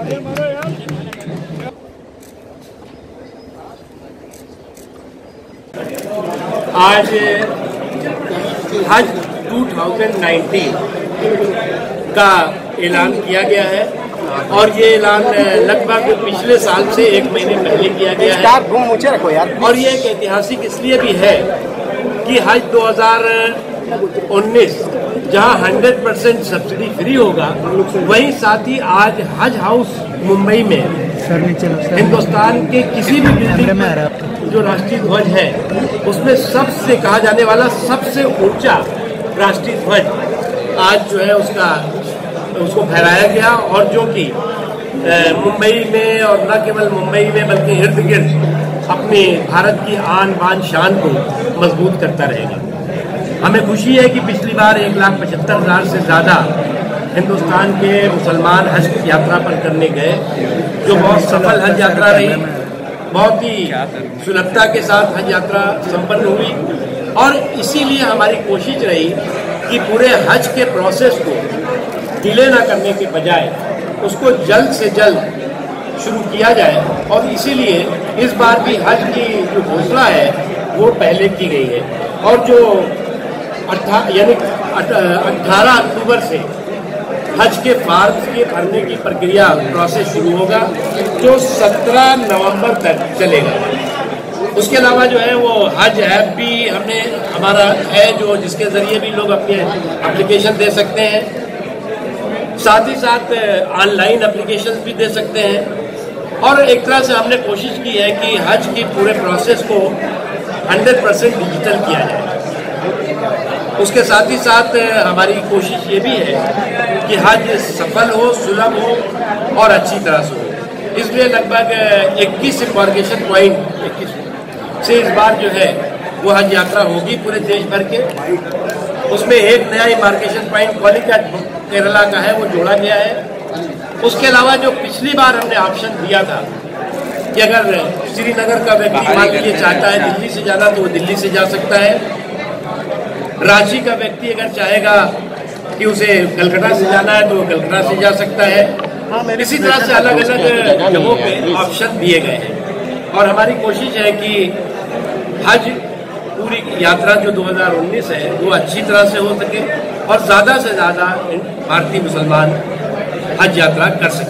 आज हज 2019 का ऐलान किया गया है और ये ऐलान लगभग पिछले साल से 1 महीने पहले किया गया है। और ये एक ऐतिहासिक इसलिए भी है कि हज 2019 जहां 100% सब्सिडी फ्री होगा, वहीं साथ ही आज हज हाउस मुंबई में हिंदुस्तान के किसी भी बिल्डिंग में जो राष्ट्रीय ध्वज है उसमें सबसे कहा जाने वाला सबसे ऊंचा राष्ट्रीय ध्वज आज जो है उसको फहराया गया, और जो कि मुंबई में और न केवल मुंबई में बल्कि इर्द गिर्द अपने भारत की आन बान शान को मजबूत करता रहेगा। हमें खुशी है कि पिछली बार 1,75,000 से ज़्यादा हिंदुस्तान के मुसलमान हज यात्रा पर करने गए, जो बहुत सफल हज यात्रा रही, बहुत ही सुलभता के साथ हज यात्रा संपन्न हुई। और इसीलिए हमारी कोशिश रही कि पूरे हज के प्रोसेस को डिले ना करने के बजाय उसको जल्द से जल्द शुरू किया जाए, और इसीलिए इस बार भी हज की जो घोषणा है वो पहले की गई है। और जो 18 अक्टूबर से हज के फॉर्म के भरने की प्रक्रिया प्रोसेस शुरू होगा, जो 17 नवंबर तक चलेगा। उसके अलावा जो है वो हज ऐप भी हमारा है, जो जिसके जरिए भी लोग अपने एप्लीकेशन दे सकते हैं, साथ ही साथ ऑनलाइन एप्लीकेशन भी दे सकते हैं। और एक तरह से हमने कोशिश की है कि हज की पूरे प्रोसेस को 100% डिजिटल किया जाए। उसके साथ ही साथ हमारी कोशिश ये भी है कि हज सफल हो, सुलभ हो और अच्छी तरह से हो। इसलिए लगभग 21 इम्बार्केशन पॉइंट से इस बार जो है वो हज यात्रा होगी पूरे देश भर के। उसमें एक नया इम्बार्केशन पॉइंट कालीकट केरला का है, वो जोड़ा गया है। उसके अलावा जो पिछली बार हमने ऑप्शन दिया था कि अगर श्रीनगर का व्यक्ति मान लीजिए चाहता है दिल्ली से जाना तो वो दिल्ली से जा सकता है, रांची का व्यक्ति अगर चाहेगा कि उसे कलकत्ता से जाना है तो वो कलकत्ता से जा सकता है। इसी तरह से अलग अलग जगहों पे ऑप्शन दिए गए हैं। और हमारी कोशिश है कि हज पूरी यात्रा जो 2019 है वो अच्छी तरह से हो सके और ज़्यादा से ज़्यादा भारतीय मुसलमान हज यात्रा कर सके।